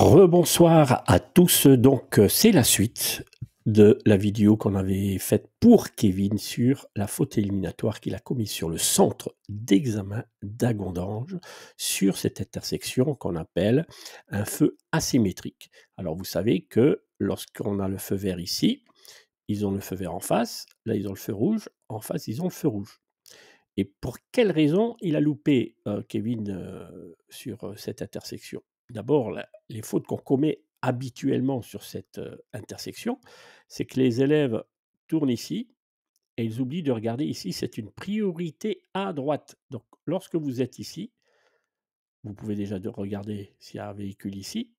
Rebonsoir à tous. Donc, c'est la suite de la vidéo qu'on avait faite pour Kevin sur la faute éliminatoire qu'il a commise sur le centre d'examen d'Agondange, sur cette intersection qu'on appelle un feu asymétrique. Alors, vous savez que lorsqu'on a le feu vert ici, ils ont le feu vert en face, là ils ont le feu rouge, en face ils ont le feu rouge. Et pour quelle raison il a loupé, Kevin, sur, cette intersection? D'abord, les fautes qu'on commet habituellement sur cette, intersection, c'est que les élèves tournent ici et ils oublient de regarder ici, c'est une priorité à droite. Donc lorsque vous êtes ici, vous pouvez déjà de regarder s'il y a un véhicule ici.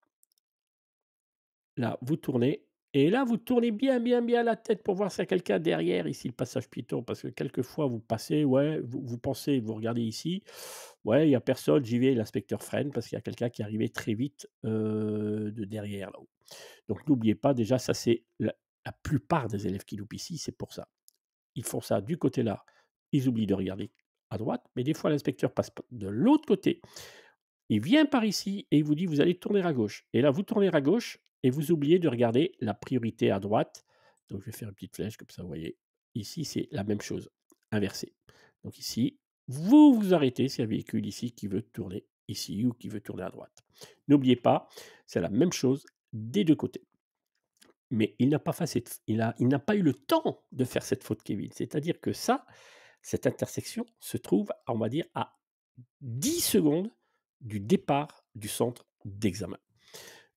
Là, vous tournez et là, vous tournez bien, bien, bien la tête pour voir s'il y a quelqu'un derrière ici, le passage piéton. Parce que quelquefois, vous passez, ouais, vous pensez, vous regardez ici, ouais, il y a personne, j'y vais, l'inspecteur freine parce qu'il y a quelqu'un qui est arrivé très vite, de derrière là-haut. Donc n'oubliez pas déjà, ça c'est la plupart des élèves qui loupent ici, c'est pour ça. Ils font ça du côté là, ils oublient de regarder à droite, mais des fois l'inspecteur passe de l'autre côté. Il vient par ici et il vous dit: «Vous allez tourner à gauche» et là, vous tournez à gauche et vous oubliez de regarder la priorité à droite. Donc je vais faire une petite flèche comme ça, vous voyez? Ici, c'est la même chose, inversé. Donc ici, vous vous arrêtez s'il y a un véhicule ici qui veut tourner ici ou qui veut tourner à droite. N'oubliez pas, c'est la même chose des 2 côtés. Mais il n'a pas fait il n'a pas eu le temps de faire cette faute, Kevin. C'est-à-dire que ça, cette intersection se trouve, on va dire, à 10 secondes du départ du centre d'examen.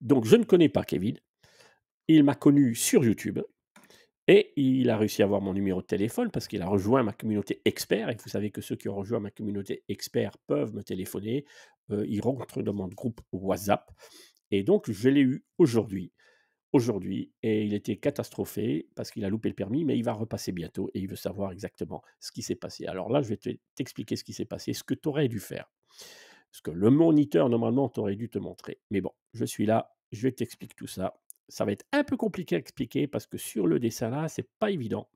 Donc je ne connais pas Kevin, il m'a connu sur YouTube et il a réussi à avoir mon numéro de téléphone parce qu'il a rejoint ma communauté expert et vous savez que ceux qui ont rejoint ma communauté expert peuvent me téléphoner, ils rentrent dans mon groupe WhatsApp et donc je l'ai eu aujourd'hui et il était catastrophé parce qu'il a loupé le permis, mais il va repasser bientôt et il veut savoir exactement ce qui s'est passé. Alors là, je vais t'expliquer ce qui s'est passé, ce que tu aurais dû faire. Parce que le moniteur, normalement, t'aurait dû te montrer. Mais bon, je suis là, je t'explique tout ça. Ça va être un peu compliqué à expliquer parce que sur le dessin là, c'est pas évident.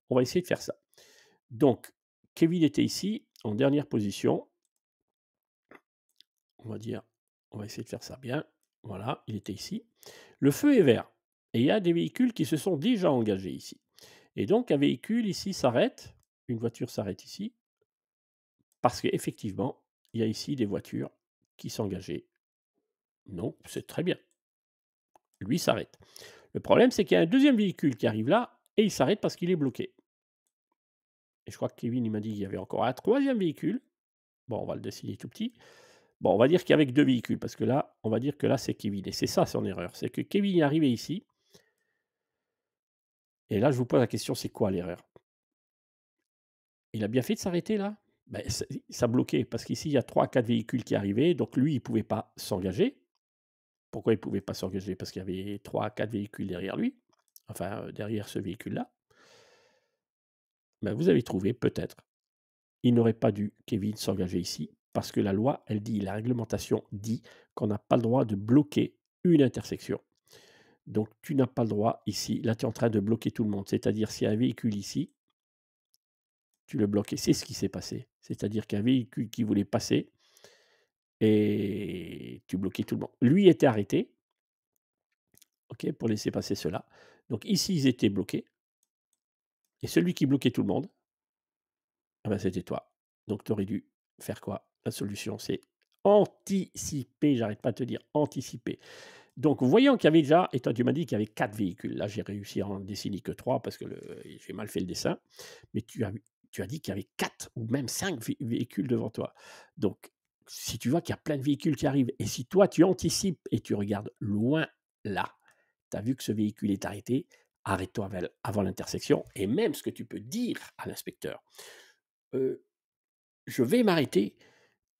On va essayer de faire ça. Donc, Kevin était ici, en dernière position. On va dire, on va essayer de faire ça bien. Voilà, il était ici. Le feu est vert et il y a des véhicules qui se sont déjà engagés ici. Et donc, un véhicule ici s'arrête, une voiture s'arrête ici, parce qu'effectivement, il y a ici des voitures qui s'engageaient. Non, c'est très bien. Lui s'arrête. Le problème, c'est qu'il y a un deuxième véhicule qui arrive là et il s'arrête parce qu'il est bloqué. Et je crois que Kevin, il m'a dit qu'il y avait encore un troisième véhicule. Bon, on va le dessiner tout petit. Bon, on va dire qu'il y avait que 2 véhicules parce que là, on va dire que là, c'est Kevin et c'est ça son erreur. C'est que Kevin est arrivé ici et là, je vous pose la question, c'est quoi l'erreur? Il a bien fait de s'arrêter là? Ben, ça bloquait parce qu'ici, il y a 3, 4 véhicules qui arrivaient, donc lui, il ne pouvait pas s'engager. Pourquoi il ne pouvait pas s'engager? Parce qu'il y avait 3, 4 véhicules derrière lui, enfin, derrière ce véhicule-là. Ben, vous avez trouvé, peut-être. Il n'aurait pas dû, Kevin, s'engager ici, parce que la loi, elle dit, la réglementation dit qu'on n'a pas le droit de bloquer une intersection. Donc, tu n'as pas le droit ici. Là, tu es en train de bloquer tout le monde. C'est-à-dire, s'il y a un véhicule ici, tu le bloques. Et c'est ce qui s'est passé. C'est-à-dire qu'un véhicule qui voulait passer et tu bloquais tout le monde. Lui était arrêté, ok, pour laisser passer cela. Donc, ici, ils étaient bloqués. Et celui qui bloquait tout le monde, ah ben, c'était toi. Donc, tu aurais dû faire quoi? La solution, c'est anticiper. J'arrête pas de te dire anticiper. Donc, voyant qu'il y avait déjà, et toi, tu m'as dit qu'il y avait 4 véhicules. Là, j'ai réussi à en dessiner que 3 parce que j'ai mal fait le dessin. Mais tu as dit qu'il y avait 4 ou même 5 véhicules devant toi. Donc, si tu vois qu'il y a plein de véhicules qui arrivent, et si toi, tu anticipes et tu regardes loin là, tu as vu que ce véhicule est arrêté, arrête-toi avant l'intersection. Et même ce que tu peux dire à l'inspecteur, euh, je vais m'arrêter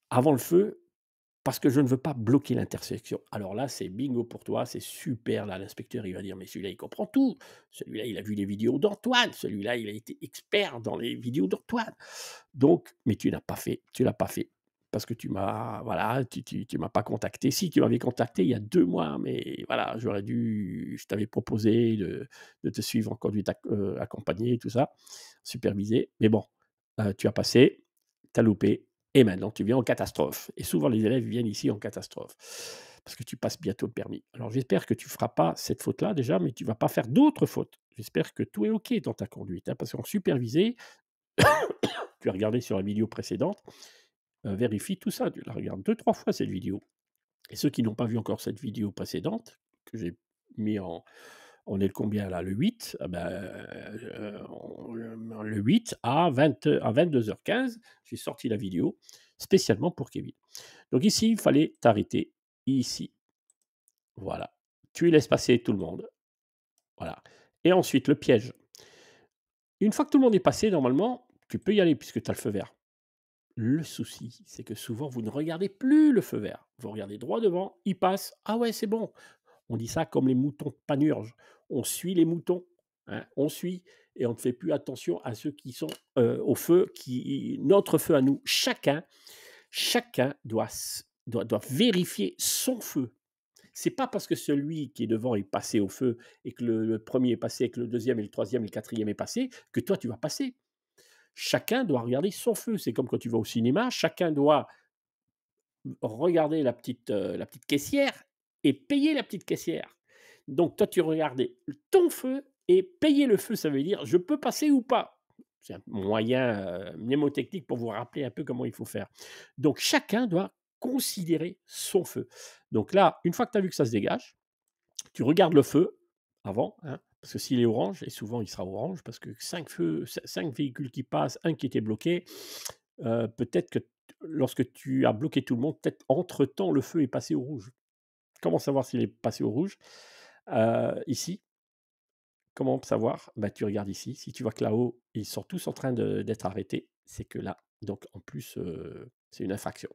avant le feu parce que je ne veux pas bloquer l'intersection. Alors là, c'est bingo pour toi, c'est super. Là, l'inspecteur, il va dire, mais celui-là, il comprend tout. Celui-là, il a vu les vidéos d'Antoine. Celui-là, il a été expert dans les vidéos d'Antoine. Donc, mais tu n'as pas fait. Tu l'as pas fait. Parce que tu m'as, voilà, tu m'as pas contacté. Si, tu m'avais contacté il y a 2 mois, mais voilà, je t'avais proposé de te suivre en conduite accompagnée et tout ça, supervisé. Mais bon, tu as passé, tu as loupé, et maintenant, tu viens en catastrophe. Et souvent, les élèves viennent ici en catastrophe. parce que tu passes bientôt le permis. Alors j'espère que tu ne feras pas cette faute-là déjà, mais tu ne vas pas faire d'autres fautes. J'espère que tout est OK dans ta conduite, hein, parce qu'en supervisé, tu as regardé sur la vidéo précédente, vérifie tout ça, tu la regardes deux trois fois cette vidéo. Et ceux qui n'ont pas vu encore cette vidéo précédente, que j'ai mis on est le combien là? Le 8, ah ben, le 8 à 22h15, j'ai sorti la vidéo spécialement pour Kevin. Donc ici, il fallait t'arrêter ici, voilà. Tu laisses passer tout le monde, voilà. Et ensuite le piège. Une fois que tout le monde est passé, normalement, tu peux y aller puisque tu as le feu vert. Le souci, c'est que souvent, vous ne regardez plus le feu vert. Vous regardez droit devant, il passe, ah ouais, c'est bon. On dit ça comme les moutons de Panurge. On suit les moutons, hein, on suit et on ne fait plus attention à ceux qui sont, au feu, notre feu à nous. Chacun doit vérifier son feu. C'est pas parce que celui qui est devant est passé au feu et que le 1er est passé et que le deuxième et le troisième et le quatrième est passé, que toi tu vas passer. Chacun doit regarder son feu. C'est comme quand tu vas au cinéma, chacun doit regarder la petite caissière et payer la petite caissière. Donc toi, tu regardais ton feu et payer le feu, ça veut dire: «Je peux passer ou pas?» C'est un moyen, mnémotechnique pour vous rappeler un peu comment il faut faire. Donc chacun doit considérer son feu. Donc là, une fois que tu as vu que ça se dégage, tu regardes le feu avant, hein, parce que s'il est orange et souvent il sera orange parce que 5 feux, 5 véhicules qui passent, un qui était bloqué, peut-être que lorsque tu as bloqué tout le monde, peut-être entre temps le feu est passé au rouge. Comment savoir s'il est passé au rouge? Ici, comment savoir? Bah, tu regardes ici, si tu vois que là-haut, ils sont tous en train d'être arrêtés, c'est que là, donc en plus, c'est une infraction.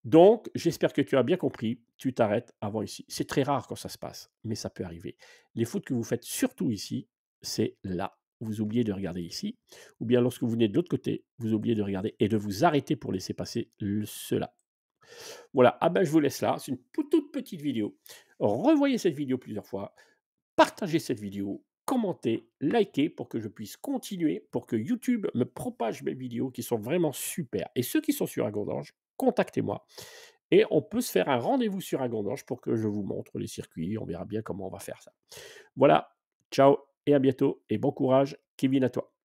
Donc j'espère que tu as bien compris, tu t'arrêtes avant ici. C'est très rare quand ça se passe, mais ça peut arriver. Les fautes que vous faites surtout ici, c'est là. Vous oubliez de regarder ici, ou bien lorsque vous venez de l'autre côté, vous oubliez de regarder et de vous arrêter pour laisser passer ceux-là. Voilà, ah ben, je vous laisse là, c'est une toute petite vidéo. Revoyez cette vidéo plusieurs fois, partagez cette vidéo, commentez, likez pour que je puisse continuer, pour que YouTube me propage mes vidéos qui sont vraiment super. Et ceux qui sont sur Agondange, contactez-moi et on peut se faire un rendez-vous sur Agondange pour que je vous montre les circuits, on verra bien comment on va faire ça. Voilà, ciao et à bientôt et bon courage, Kevin à toi.